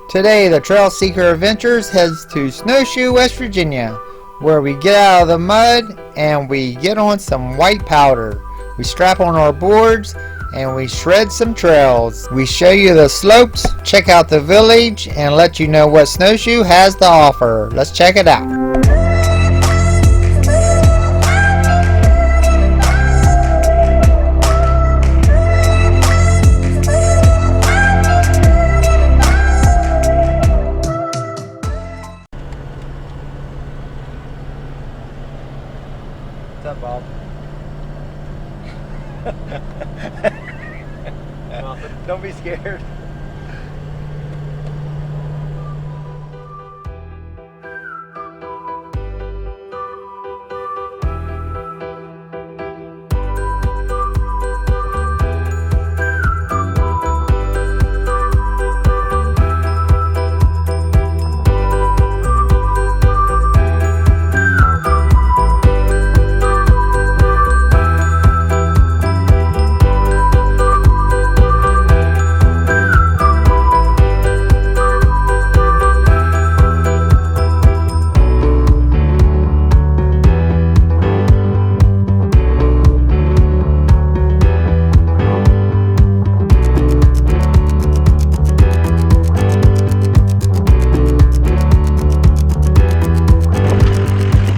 Today, the Trail Seeker Adventures heads to Snowshoe, West Virginia, where we get out of the mud and we get on some white powder. We strap on our boards and we shred some trails. We show you the slopes, check out the village, and let you know what Snowshoe has to offer. Let's check it out. What's up, Bob? Don't be scared.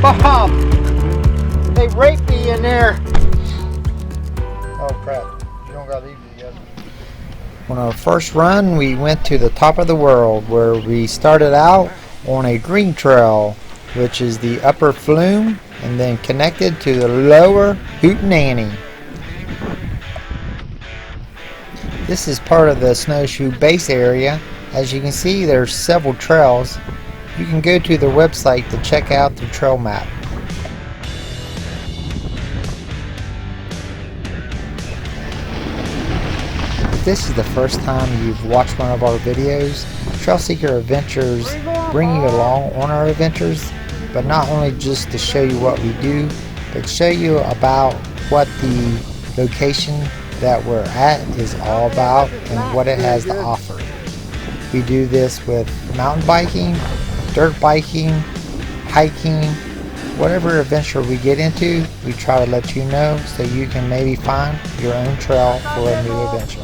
Bob! They raped me in there! Oh crap, you don't gotta leave me yet. On our first run, we went to the top of the world, where we started out on a green trail, which is the upper flume, and then connected to the lower Hootenanny. This is part of the Snowshoe base area. As you can see, there's several trails. You can go to their website to check out the trail map. If this is the first time you've watched one of our videos, Trail Seeker Adventures bring you along on our adventures, but not only just to show you what we do, but show you about what the location that we're at is all about and what it has to offer. We do this with mountain biking, dirt biking, hiking, whatever adventure we get into, we try to let you know so you can maybe find your own trail for a new adventure.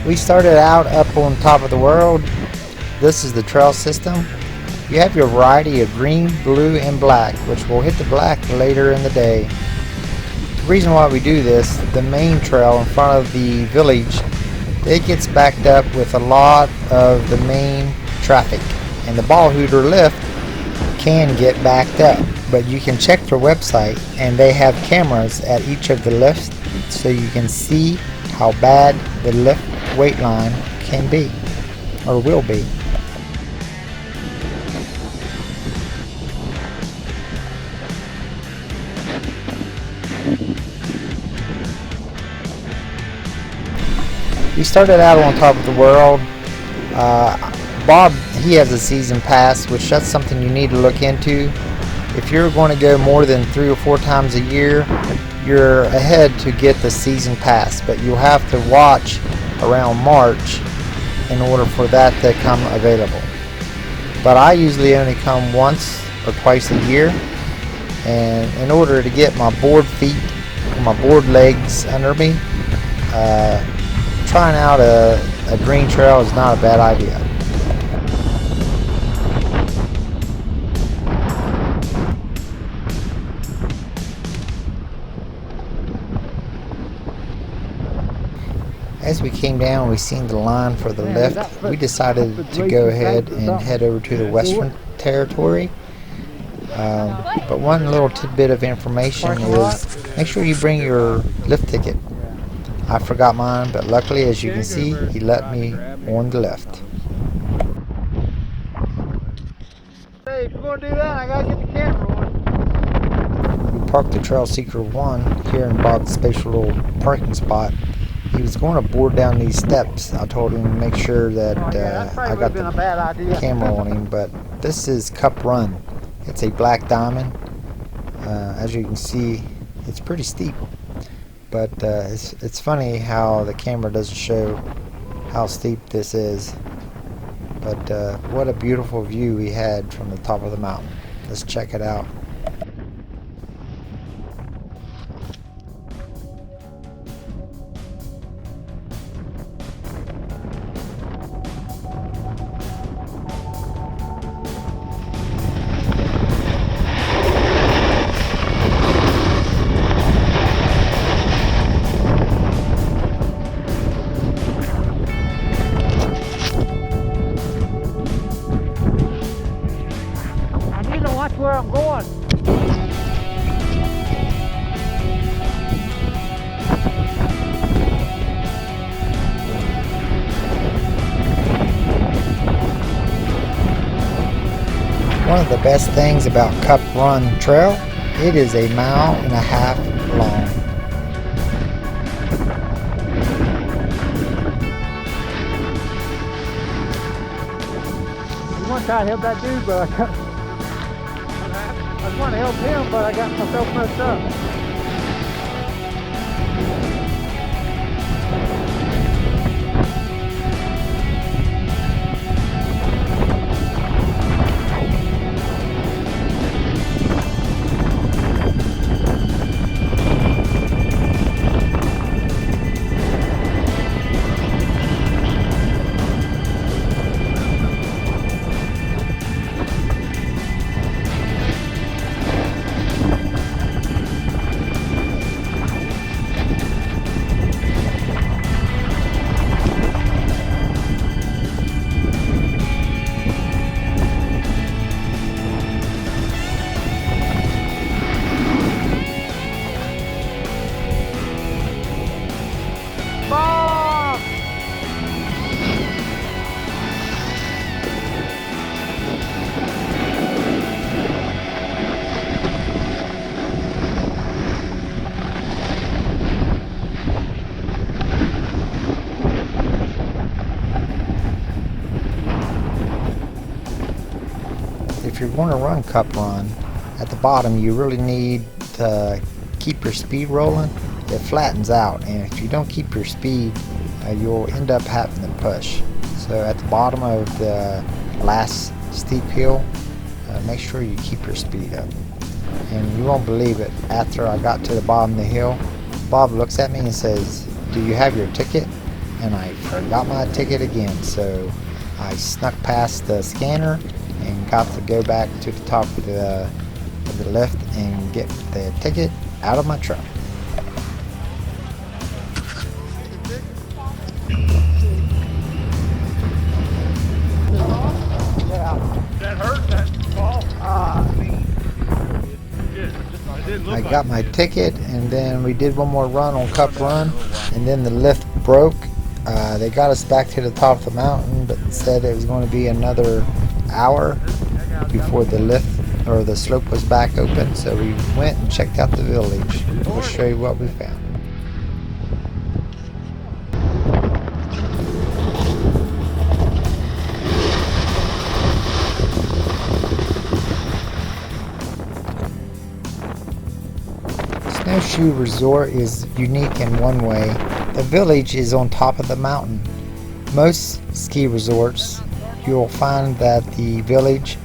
We started out up on top of the world. This is the trail system. You have your variety of green, blue, and black, which will hit the black later in the day. The reason why we do this, the main trail in front of the village, it gets backed up with a lot of the main traffic, and the ball hooter lift can get backed up, but you can check their website and they have cameras at each of the lifts so you can see how bad the lift wait line can be or will be. We started out on top of the world. Bob, he has a season pass, which that's something you need to look into. If you're going to go more than 3 or 4 times a year, you're ahead to get the season pass, but you'll have to watch around March in order for that to come available. But I usually only come once or twice a year, and in order to get my board feet, my board legs under me, trying out a green trail is not a bad idea. As we came down, we seen the line for the lift. We decided to go ahead and head over to the Western Territory. But one little tidbit of information is make sure you bring your lift ticket. I forgot mine, but luckily, as you can see, he let me on the lift. Hey, if you're going to do that, I got to get the camera on. We parked the Trail Seeker 1 here in Bob's spatial little parking spot. He was going to board down these steps. I told him to make sure that I got the camera on him, but this is Cup Run. It's a black diamond. As you can see, it's pretty steep. but it's funny how the camera doesn't show how steep this is. But what a beautiful view we had from the top of the mountain. Let's check it out. Where I'm going. One of the best things about Cup Run Trail, it is 1.5 miles long. I want to try to help that dude, but I was wanting to help him, but I got myself messed up. If you're going to run Cup Run, at the bottom you really need to keep your speed rolling. It flattens out, and if you don't keep your speed, you'll end up having to push. So at the bottom of the last steep hill, make sure you keep your speed up. And you won't believe it, after I got to the bottom of the hill, Bob looks at me and says, "Do you have your ticket?" And I forgot my ticket again, so I snuck past the scanner and got to go back to the top of the lift and get the ticket out of my truck. That hurt, that fall? I got my ticket, and then we did one more run on Cup Run, and then the lift broke. They got us back to the top of the mountain, but said it was going to be another hour before the lift or the slope was back open, so we went and checked out the village. We'll show you what we found. Snowshoe Resort is unique in one way. The village is on top of the mountain. Most ski resorts, you'll find that the village,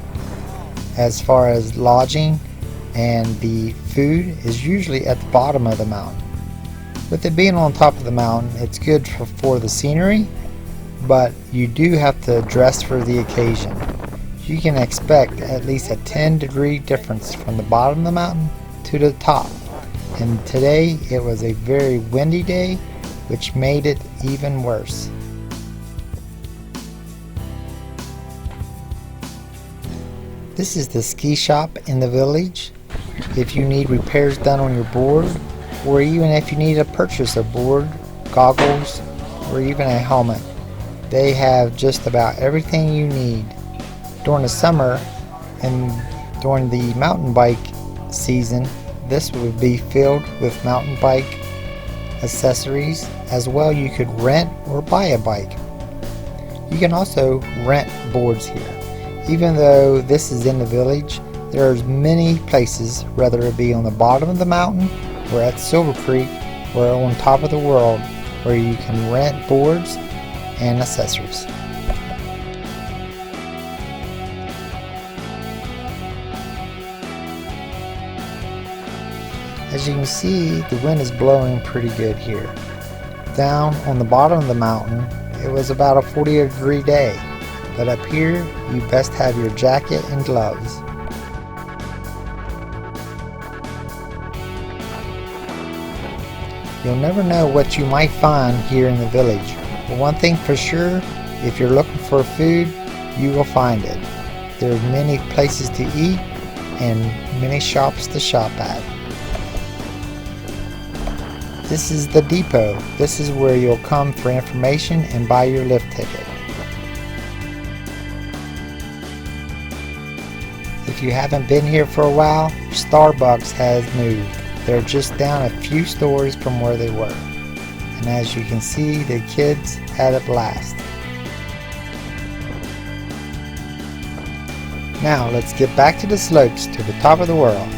as far as lodging and the food, is usually at the bottom of the mountain. With it being on top of the mountain, it's good for the scenery, but you do have to dress for the occasion. You can expect at least a 10-degree difference from the bottom of the mountain to the top. And today it was a very windy day, which made it even worse. This is the ski shop in the village. If you need repairs done on your board, or even if you need to purchase a board, goggles, or even a helmet, they have just about everything you need. During the summer and during the mountain bike season, this would be filled with mountain bike accessories. As well, you could rent or buy a bike. You can also rent boards here. Even though this is in the village, there are many places, whether it be on the bottom of the mountain or at Silver Creek, We're on top of the world where you can rent boards and accessories. As you can see, the wind is blowing pretty good here. Down on the bottom of the mountain, it was about a 40-degree day, but up here, you best have your jacket and gloves. You'll never know what you might find here in the village, but one thing for sure, if you're looking for food, you will find it. There are many places to eat and many shops to shop at. This is the depot. This is where you'll come for information and buy your lift ticket. If you haven't been here for a while, Starbucks has moved. They're just down a few stores from where they were. And as you can see, the kids had a blast. Now let's get back to the slopes to the top of the world.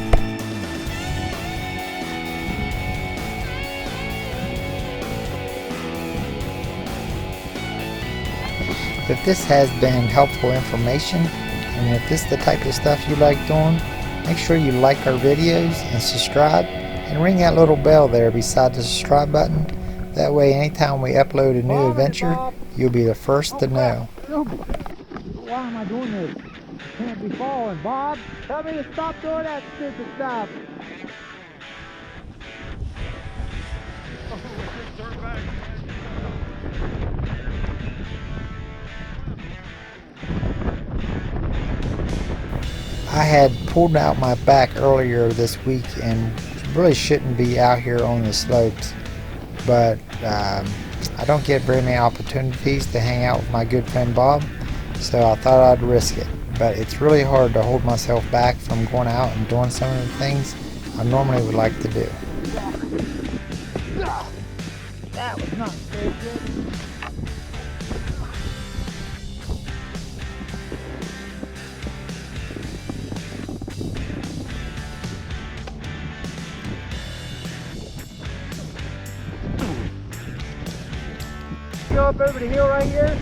If this has been helpful information, and if this is the type of stuff you like doing, make sure you like our videos and subscribe, and ring that little bell there beside the subscribe button. That way anytime we upload a new adventure, you'll be the first to know. Why am I doing this? Can't be falling, Bob. Tell me to stop doing that stupid stuff. I had pulled out my back earlier this week and really shouldn't be out here on the slopes, but I don't get very many opportunities to hang out with my good friend Bob, so I thought I'd risk it. But it's really hard to hold myself back from going out and doing some of the things I normally would like to do. That was not very good. Go up over the hill right here,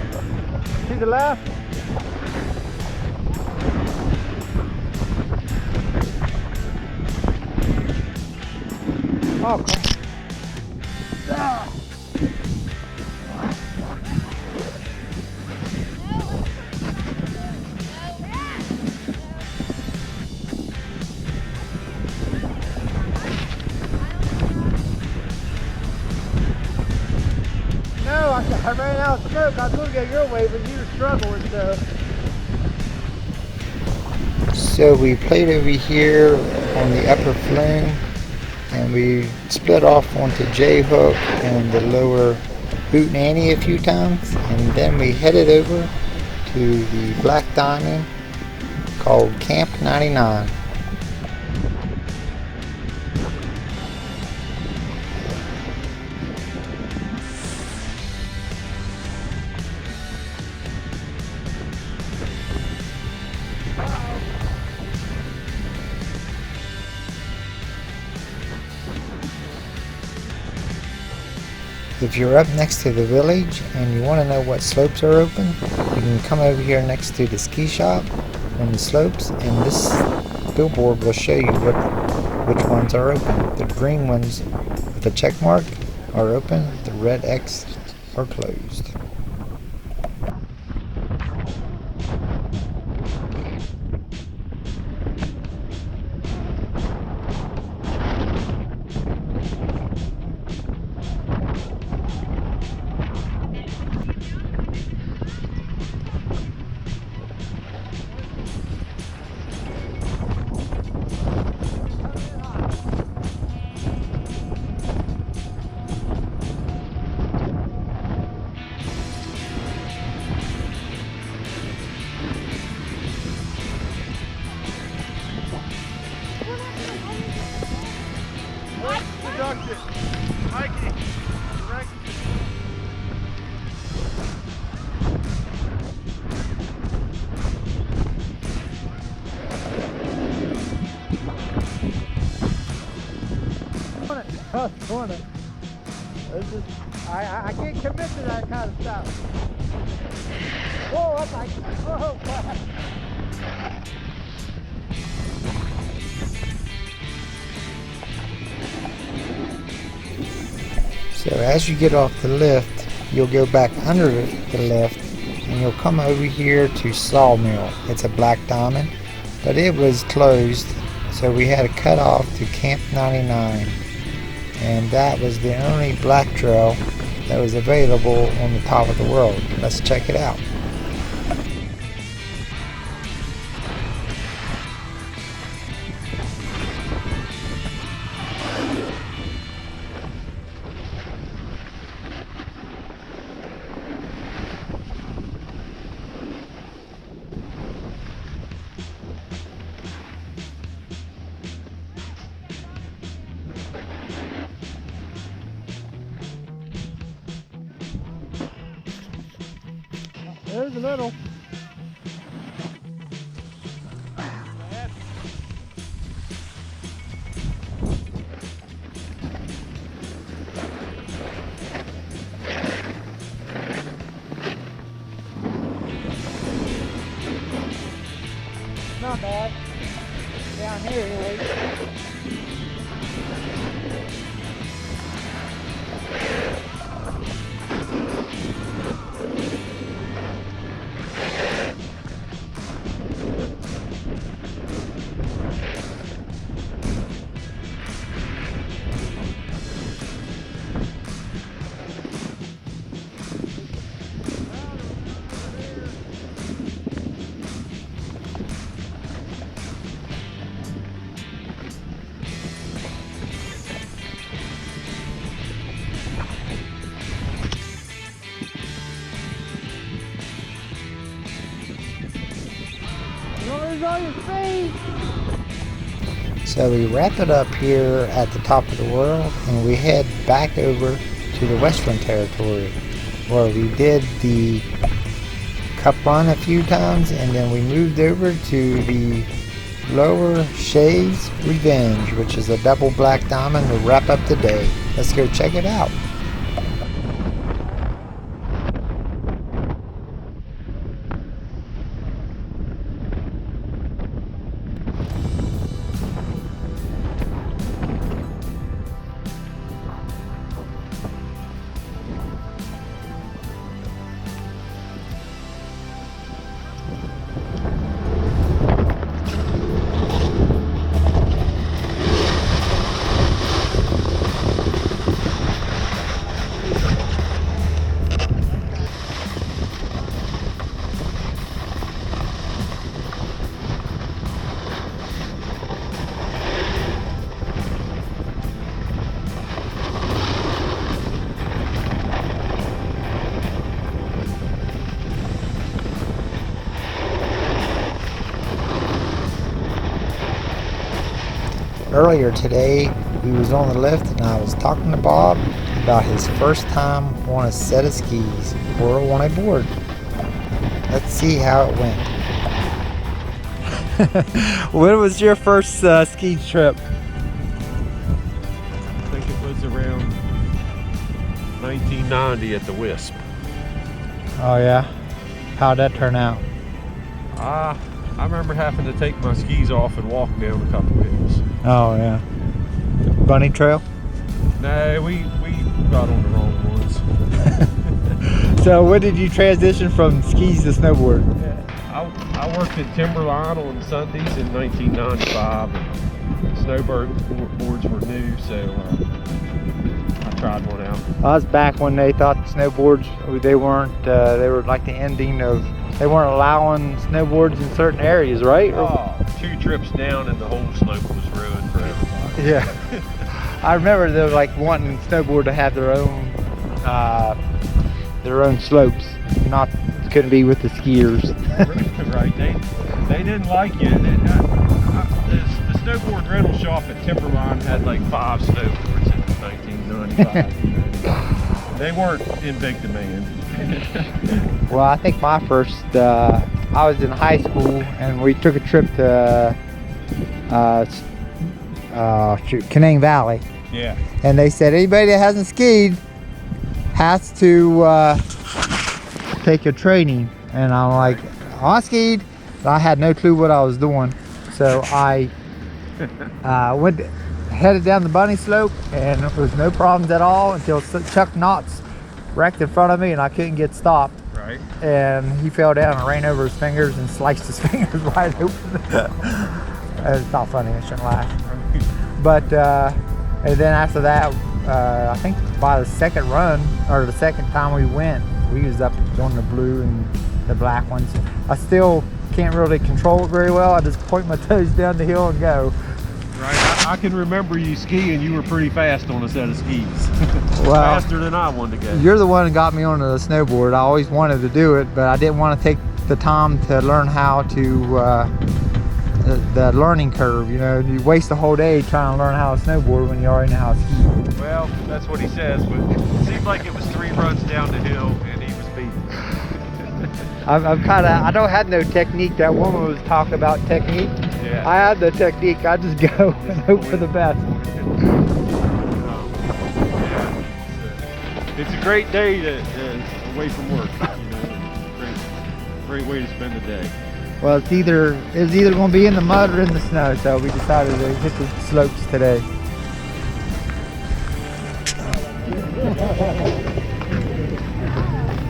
to the left. Oh, I ran out of smoke. I was going to go your way, but you were struggling, So we played over here on the upper flume, and we split off onto J-Hook and the lower Hootenanny a few times, and then we headed over to the Black Diamond called Camp 99. If you're up next to the village and you want to know what slopes are open, you can come over here next to the ski shop on the slopes, and this billboard will show you which ones are open. The green ones with the check mark are open, the red X are closed. Mikey, Tough corner. This is, I can't commit to that kind of stuff. Whoa, I'm like, oh, crap. So as you get off the lift, you'll go back under the lift and you'll come over here to Sawmill. It's a black diamond, but it was closed, so we had to cut off to Camp 99. And that was the only black trail that was available on the top of the world. Let's check it out. There's a little. Not bad. Down here anyway. Don't lose all your speed. So we wrap it up here at the top of the world and we head back over to the Western Territory where we did the cup run a few times and then we moved over to the Lower Shays Revenge, which is a double black diamond to wrap up the day. Let's go check it out. Earlier today, we was on the lift and I was talking to Bob about his first time on a set of skis or on a board. Let's see how it went. When was your first ski trip? I think it was around 1990 at the Wisp. Oh yeah? How'd that turn out? I remember having to take my skis off and walk down a couple hills. Oh yeah. Bunny trail? No, we got on the wrong ones. So when did you transition from skis to snowboard? I worked at Timberline on Sundays in 1995. And snowboards were new, so I tried one out. I was back when they thought snowboards, they were like the ending of, they weren't allowing snowboards in certain areas, right? Oh, 2 trips down and the whole slope was ruined for everybody. Yeah. I remember they were like wanting snowboard to have their own slopes, couldn't be with the skiers. Right, they didn't like it. The snowboard rental shop at Timberline had like 5 snowboards in 1995. They weren't in big demand. Well, I think my first, I was in high school and we took a trip to Canang Valley. Yeah. And they said anybody that hasn't skied, has to take a training, and I'm like, I skied, but I had no clue what I was doing. So I headed down the bunny slope, and there was no problems at all until Chuck Knotts wrecked in front of me, and I couldn't get stopped. Right. And he fell down and ran over his fingers and sliced his fingers wide open. It's not funny, I shouldn't laugh. But and then after that, I think by the second run, or the second time we went, we was up doing the blue and the black ones. I still can't really control it very well. I just point my toes down the hill and go. Right. I can remember you skiing. You were pretty fast on a set of skis. Well, faster than I wanted to go. You're the one that got me onto the snowboard. I always wanted to do it, but I didn't want to take the time to learn how to the learning curve. You know, you waste a whole day trying to learn how to snowboard when you already know how to ski. Well, that's what he says, but it seemed like it was 3 runs down the hill and he was beating. I don't have no technique. That woman was talking about technique. Yeah. I have the technique. I just go and hope for the best. It's a great day away from work. You know, great way to spend the day. Well, it's either going to be in the mud or in the snow, so we decided to hit the slopes today.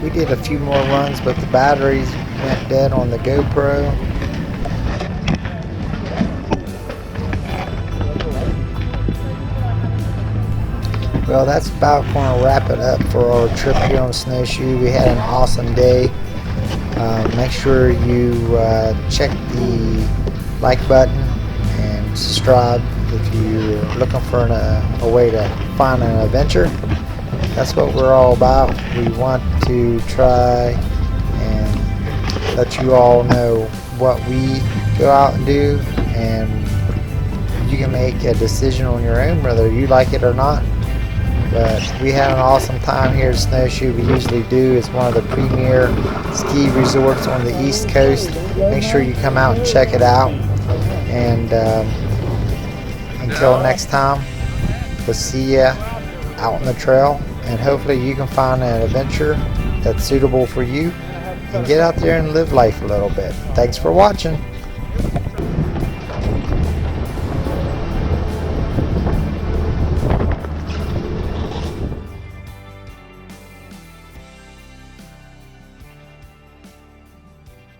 We did a few more runs, but the batteries went dead on the GoPro. Well, that's about going to wrap it up for our trip here on Snowshoe. We had an awesome day. Make sure you check the like button and subscribe if you're looking for a way to find an adventure. That's what we're all about. We want to try and let you all know what we go out and do, and you can make a decision on your own whether you like it or not. But we had an awesome time here at Snowshoe. We usually do. It's one of the premier ski resorts on the East Coast. Make sure you come out and check it out. And until next time, we'll see you out on the trail. And hopefully you can find an adventure that's suitable for you and get out there and live life a little bit. Thanks for watching.